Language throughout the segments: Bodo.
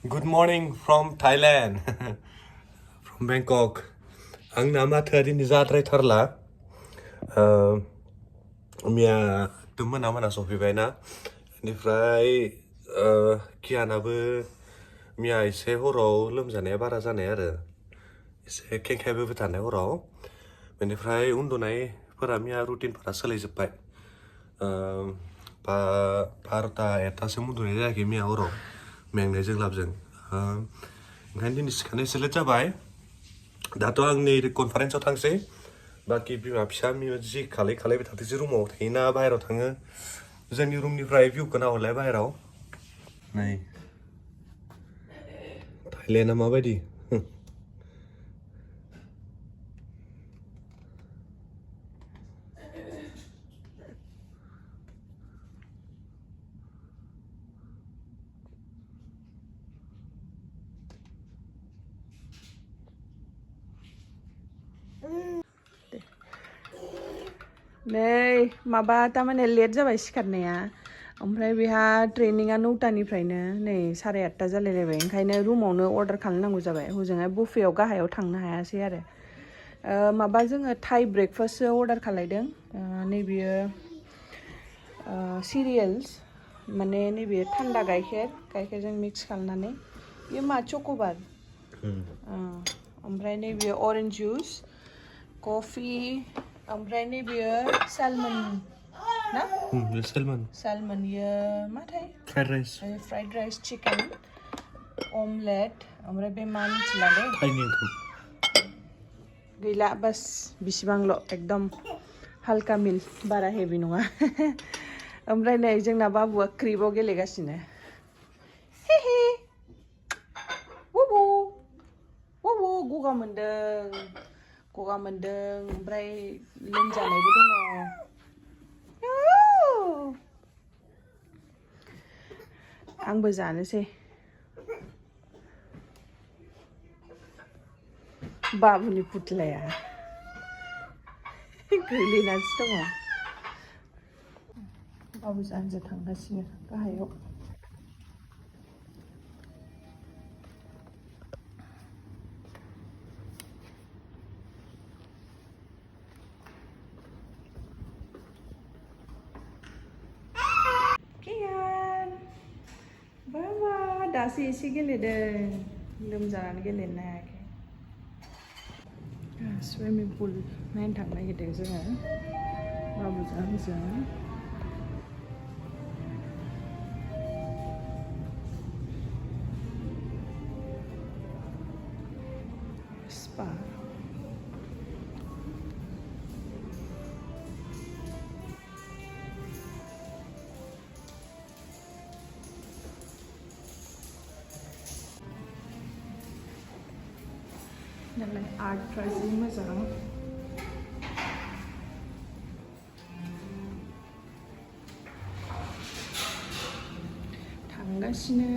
Good morning from Thailand, from Bangkok. Ang nama tadi ni zatrai tharla. Mia teman nama na Sofi baina. Nifrai kianabe mia ise horo लोमजानाया बारा जानाय आरो एसे खेंखायबो थानाय हराव बेनिफ्राय उन्दुनायफोरा मिया रुटिनफोरा सोलायजोब्बाय 12-1टासिम उन्दुनाय जायाखै मिया हराव मेंनायजों लाबजों ओंखायनो दिनै सिखारनो एसे लेट जाबाय दाथ' आं नै कनफारेन्सआव थांसै बाखि बिमा फिसा जि खालायबाय थाथोंसै रुमाव थायोना बाहेरायाव थाङो जोंनि रुमनिफ्राय भिउखौ नाहरलाय बाहेरायाव नै थाइलेन्डआ माबायदि नै माबा तारमाने लेट जाबाय सिखारनाया ओमफ्राय बेहा ट्रेनिंआ 9टानिफ्रायनो नै 8:30 जालायलायबाय ओंखायनो रुमावनो अर्डार खालामनांगौ जाबाय हजोंहाय बुफेयाव गाहायाव थांनो हायासै आरो माबा जोङो थाइ ब्रेकफास्टसो अर्डार खालायदों नैबेयो सिरियाल्स माने नैबे थान्दा गाइखेरजों मिक्स खालामनानै बेयो मा चक'बार ओमफ्राय नैबे अरेन्ज जुइस कफि ओमफ्राय नैबेयो सालमन ना सालमन यो माथाय फ्राइड राइस चिकेन अमलेट ओमफ्राय बे मा मिथिला दे गैला बास बिसिबांल' एकदम हालका मिल बारा हेभि नङा ओमफ्राय नै जोंना बाबुआ क्रिबाव गेलेगासिनो हे वो गगा मोनदों ओमफ्राय लोमजानायबो दङ आंबो जानोसै बाबुनि पुतलाया गोलैनानैसो दङ बाबु जानोसो थांगासिनो गाहायाव दासो एसे गेलेदों लोमजानानै गेलेनो हायाखै सुइमिं पुल नायनो थांनो नागिरदों जोङो बाबुजों आंजों स्पा दालाय आर्टफ्रा जि मोजां थांगासिनो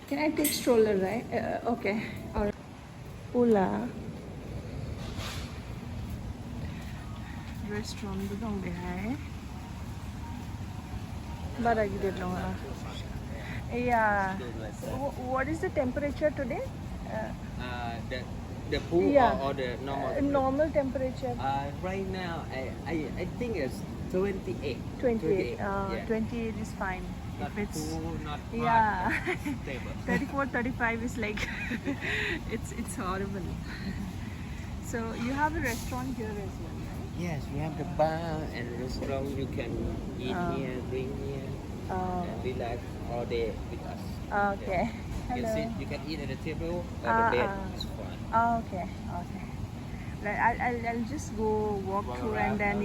Can I take stroller, right? Okay. Or Pula restaurant भी दंग है बड़ा गिदिर नङा Yeah. What is the temperature today? The pool yeah. or the normal? Normal temperature. Right now, I think it's 28. 28. Yeah. 28 is fine. Not if it's cool, not hot, yeah. stable. 34, 35 is like it's horrible. So you have a restaurant here as well, right? Yes, we have the bar and restaurant. You can eat here, drink here, and relax all day with us. Okay. You can Hello. sit. You can eat at the table or the bed. It's fine. Okay. Like I'll just go walk through and then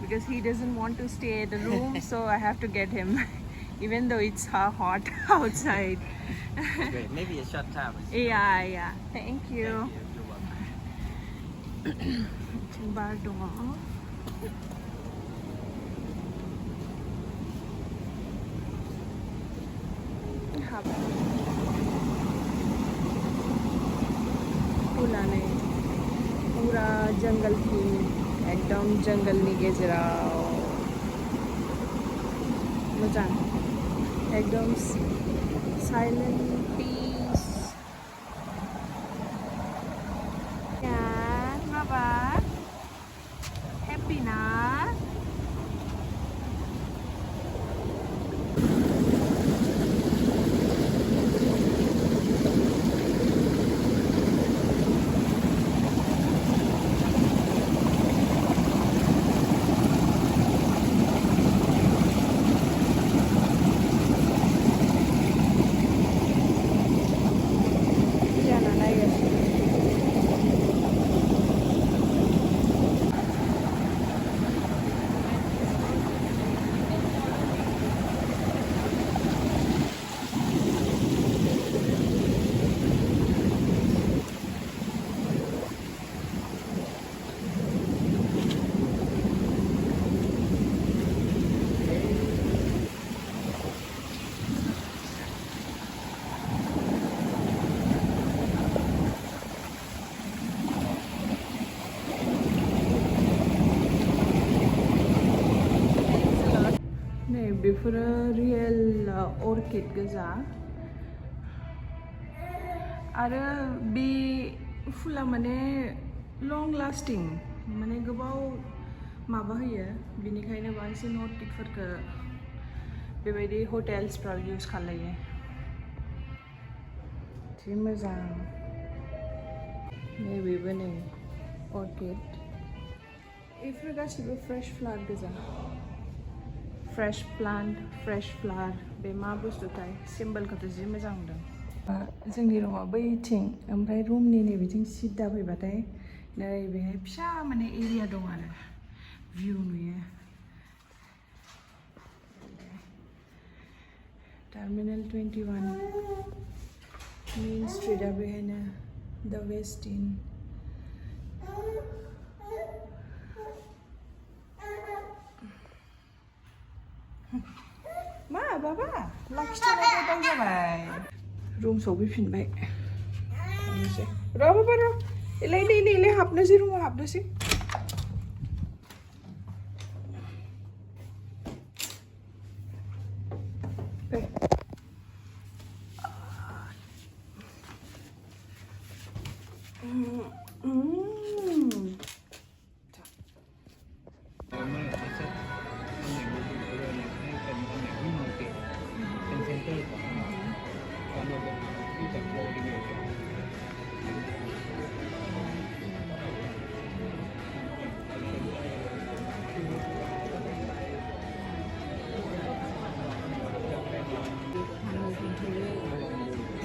because he doesn't want to stay at the room, so I have to get him, even though it's hot outside. Okay, maybe a short time. Yeah. Thank you. Thank you. Bar dong. Pula ne pura jungle thi ekdam jungle ni gezerao मोजां एकदम साइलेंट पीस या माबा हैप्पी ना बेफोरो रियेल अर्किड गोजा आरो बे फुला माने लं लास्टिं माने गोबाव माबा होयो बिनिखायनो बांसिन अर्किडफोरखौ बेबायदि हटेल्सफ्राव यूज खालायो जि मोजां नैबेबो नै अर्किड बेफोर गासिबो फ्रेश फ्लावर गोजा फ्रेश प्लान्ट फ्रेश फ्लावर बे मा बुस्थुथाय सिम्बलखौथ' जि मोजां मोनदों जोंनि रुमा बैथिं ओमफ्राय रुमनि नैबिथिं सिदा फैबाथाय नै बेहाय फिसा माने एरिया दं आरो भिउ नुयो टार्मिनेल 21 मेन स्ट्रिटआ बेहायनो द वेस्ट इन मा बाबा लाखिथ'नाय गोदान जाबाय रुम सफैफिनबाय थांनोसै र' बाबा र' इलाय नै हाबनोसै रुमाव हाबनोसै फै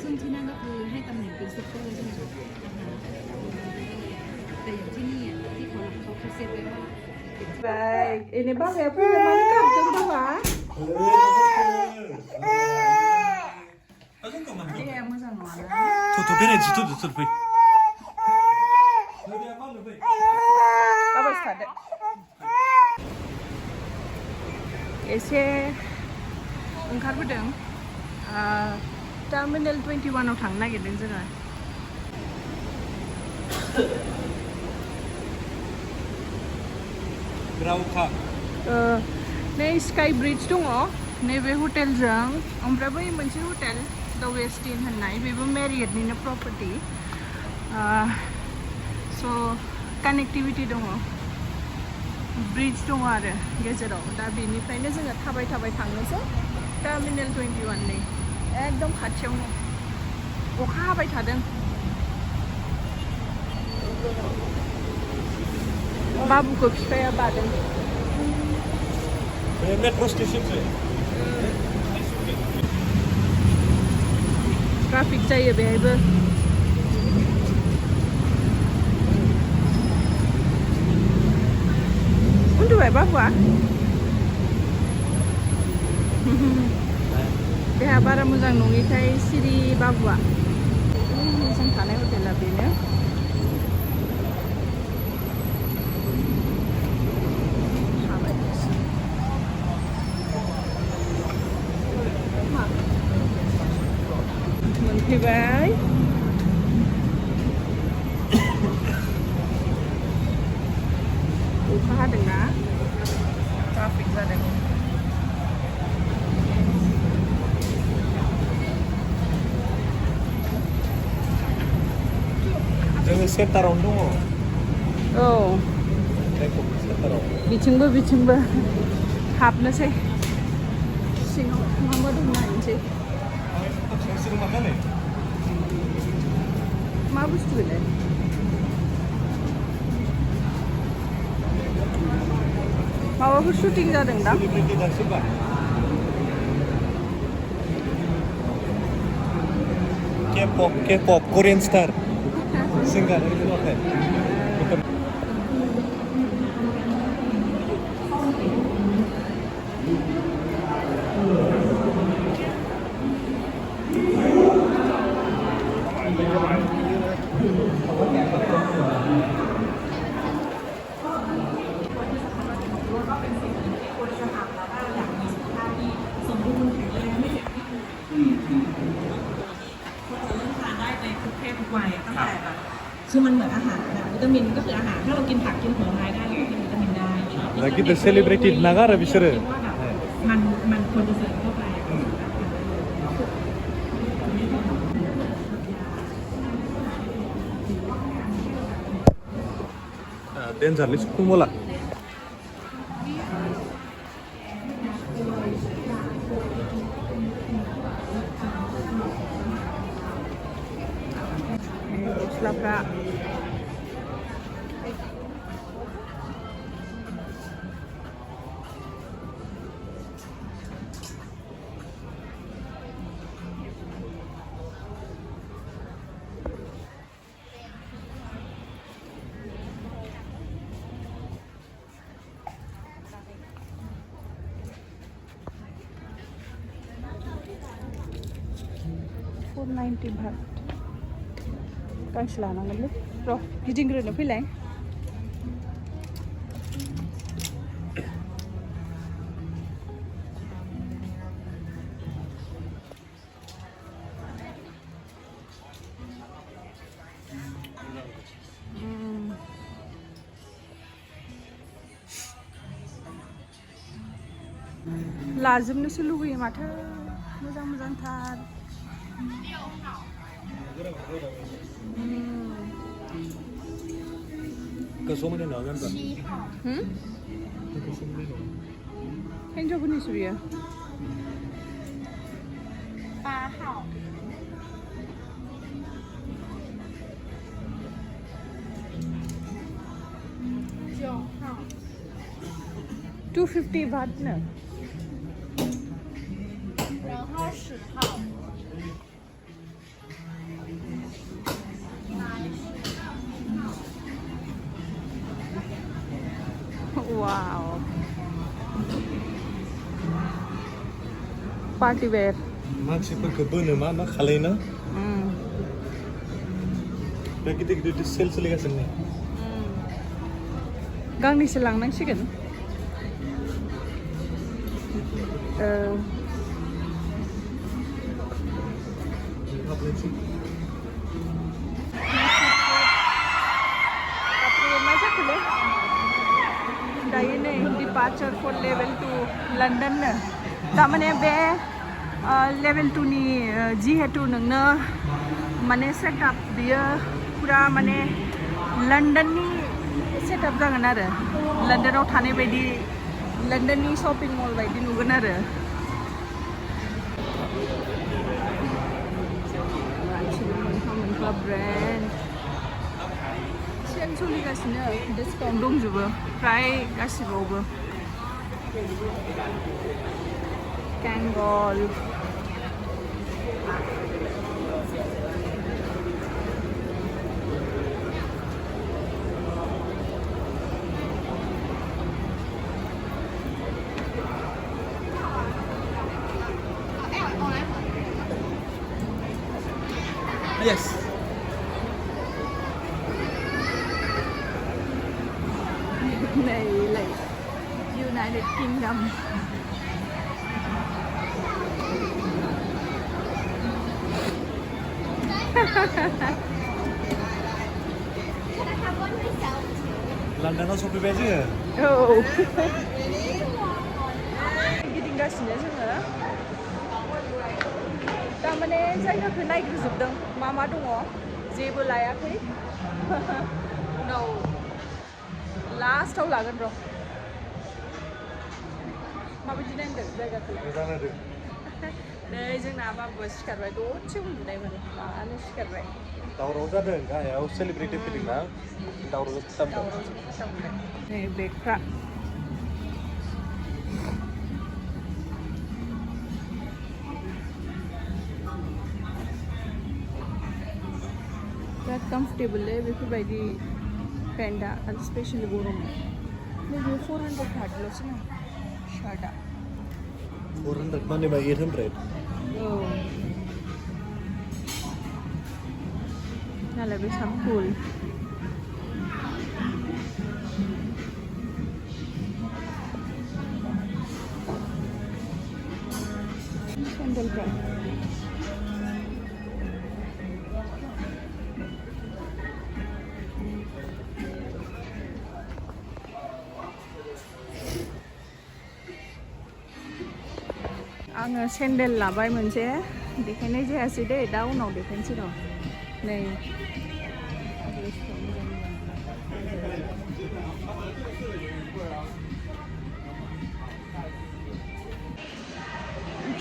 ซึ่งที่นั่นก็คือให้ตำแหน่งเป็นซุปเปอร์ใช่ไหมคะแต่อย่างที่นี่ที่เขาเซตไว้ว่า baik ini bang ya punya mantap tuh bang iya masa mana tuh beres tuh बै Bapak sadar एसे ओंखारबोदों टार्मिनेल 21 आव थांनो नागिरदों जोङो ग्राउखा नै स्काई ब्रिज दङ नैबे हटेलजों ओमफ्राय बै मोनसे हटेल द वेस्ट इन होननाय बेबो मेरियटनिनो प्रपार्टि स' कानेक्टिभिटि दङ ब्रिज दङ आरो गेजेराव दा बेनिफ्रायनो जोङो थाबाय थांनोसै टार्मिनेल 21 नि एकदम खाथियावनो अखा हाबाय थादों बाबुखौ बिफाया बादों बे मेट्र' स्टेशनसो ट्राफिक जायो बेहायबो उन्दुबाय बाबुआ देहा बारा मोजां नङिखाय सिरि बाबुआ जों थानाय हटेला बेनो मोनफैबाय अखा हादोंना ट्राफिक जादों जोङो सेन्टारावनो दङ औ बेंककनि सेन्टाराव बिथिंबो बिथिंबो हाबनोसै सिङाव मा मा दं नायनोसै मा बुस्थु बेलाय माबाफोर शुटिं जादों दा K-pop Korean star singerคือมันเหมือนอาหารแบบวิตามินก็คืออาหารถ้าเรากินผักกินผลไม้ได้เราก็กินวิตามินได้ lagi the celebrated nagara bicara มันควรจะเสริมเข้าไป dangerly shopping mall gosलाफ्रा $490 baht गांसे लानांगोनलै र' गिदिंग्रोनो फैलाय लाजोबनोसो लुबैयो माथो मोजां मोजांथार गोसोआव नागोन हिन्जावफोरनिसो बियो 250 baht 呢然后10号。 wow party wear मानसिफोरखौ बोनो मा मा खालायनो दा गिदिर गिदिर सेल सोलिगासिनो गांनैसो लांनांसिगोन मा जाखोलै दायो नै डिपार्चार फर लेभेल 2 लन्डन नो तारमाने बे लेभेल 2 नि जिहेतु नोंनो माने सेटआप बियो पुरा माने लन्डननि सेटआप जागोन आरो लन्डनाव थानाय बायदि लन्डननि शपिं मल बायदि नुगोन आरो मोनफा ब्रेन्ड सेल सोलिगासिनो डिसकाउन्ट दंजोबो फ्राय गासिबावबो Kangal yes này là United Kingdom लन्डनाव सफैबाय जोङो औ गिदिंगासिनो जोङो तारमाने जायगाखौ नायग्रोजोबदों मा मा दङ जेबो लायाखै उनाव लास्टाव लागोन र' माबायदि नायदों जायगाखौलाय मोजां नांदों नै जोंना बाबुआ सिखारबाय दसे उन्दुनायमोन दानो सिखारबाय दावराव जादों गाहायाव सेलिब्रिटि फैदों ना दावराव दावरावजों फाटा मोनबाय नै बेगफ्रा बिराद कम्फर्टेबललै बेफोरबायदि पेन्टआ आरो स्पेशलि गरम नैबे 400 बाथल'सो ना शार्टआ 400 माने बा 800 औ नालाय बेसां कुल सेन्डेलफ्रा आङो सेन्देल लाबाय मोनसे देखायनाय जायासै दे दा उनाव देखायनोसै र' नै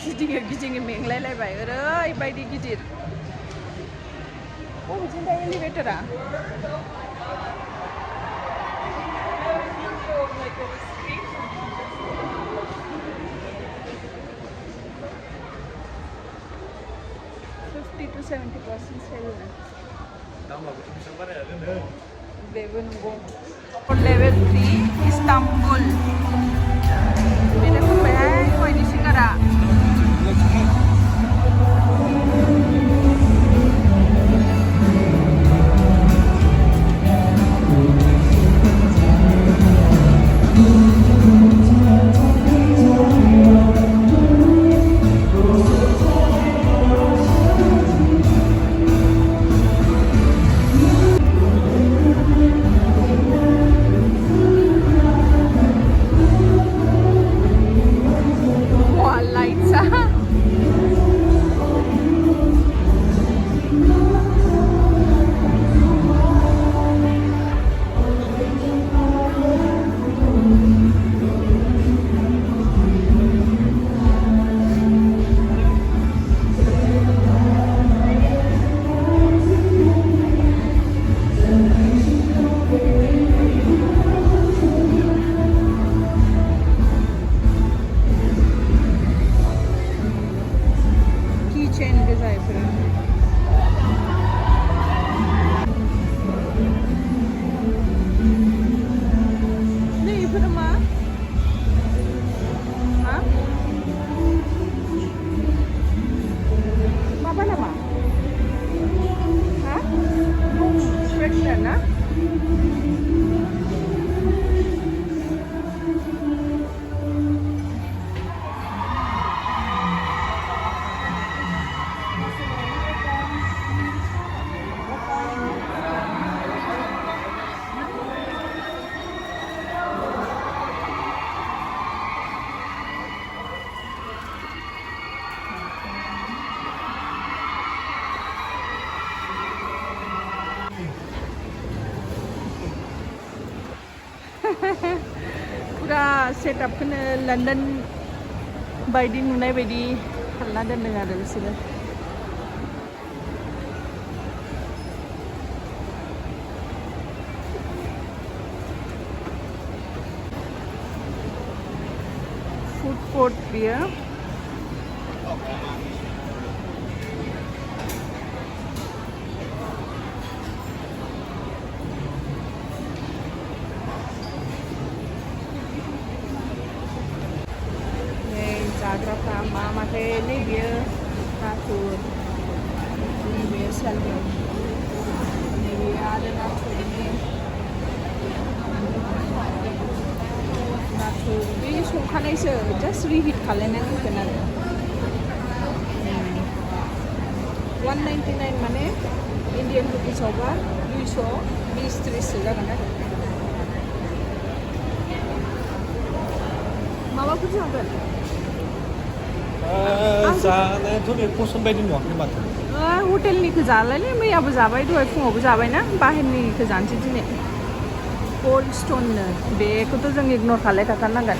गिदिङो गिदिङो मेंलायलायबाय ओरैबायदि गिदिर बबेथिं दा एलिभेटरा to 70% सेल दामाबोथ' बेसेबां बाराया दोनदों बेबो नंगौ लेभेल 3 इस्तानबुल मेथाइ खनबायहाय गयनि सिंगारा पुरा सेटआपखौनो लन्डन बायदि नुनाय बायदि खालामना दोनदों आरो बिसोरो फुड कोर्ट बियो जाग्राफ्रा मा माथाय नैबेयो नाथुर नैबेयो सेलमन नैबेयो आरो नाथुरनि नाथुर बे संखानायसो जास्ट रिहिट खालायनानै होगोन आरो 199 माने इन्डियान रुपिसावबा 220-30 जागोन आरो माबाफोर जागोन जानायाथ' बे पसन बायदि नुवाखै माथो हटेलनिखौ जालायलै मैयाबो जाबाय दहाय फुङावबो जाबायना बाहेरनिखौ जानोसै दिनै कोल्ड स्टोननो बेखौथ' जों इगनर खालायखाथारनांगोन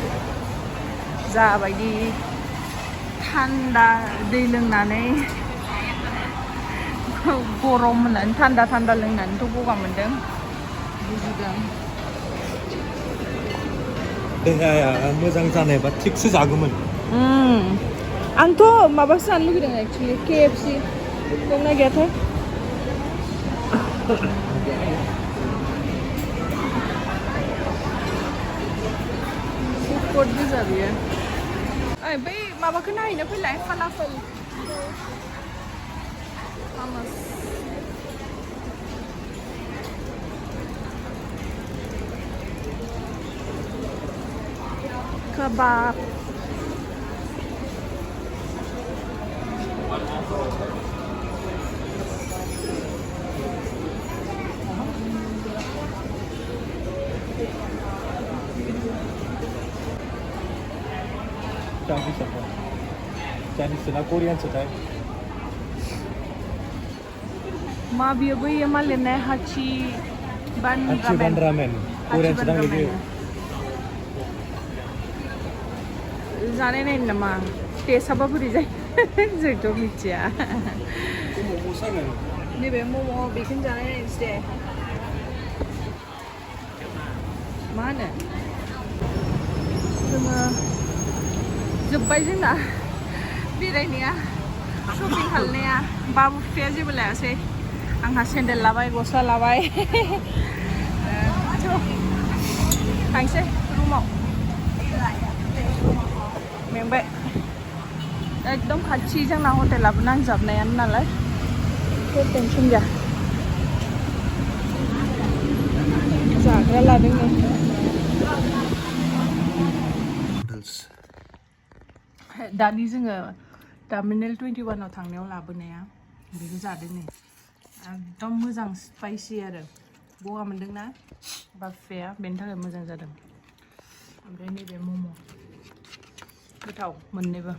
जाबायदि थान्दा दै लोंनानै गरम होननानै थान्दा लोंनानैथ' गगा मोनदों बुजिदों देहाया मोजां जानायबा थिगसो जागौमोन आंथ' माबासो जानो लुगैदों एक्सुवेलि KFC दंना गैयाथाय फुड गोजा बियो ओइ बै माबाखौ नायहैनो फैलाय फालाफल kebab Chinese na Korean setai ma biyo बै मा लिरनाय हाची बान ramen Korean sedang lagi जानाय नायनो नामा टेस्टआबा बोरै जायो जोंथ' मिथिया नैबे मम' बेखौनो जानाय नायनोसै दे मा होनो जोङो जोब्बाय जोंना बेरायनाया शपिं खालामनाया बाबु फिफाया जेबो लायासै आंहा सेन्देल लाबाय गस्ला लाबाय थांसै रुमाव मेंबाय एकदम खाथि जोंना हटेलाबो नांजाबनायानो नालाय टेनसन गैया जाग्रा लादों नै दानि जोङो टार्मिनेल 21 आव थांनायाव लाबोनाया बेखौ जादों नै एकदम मोजां स्पाइसि आरो गगा मोनदोंना बाफेया बेनि थाखाय मोजां जादों ओमफ्राय नैबे मम' गोथाव मोननैबो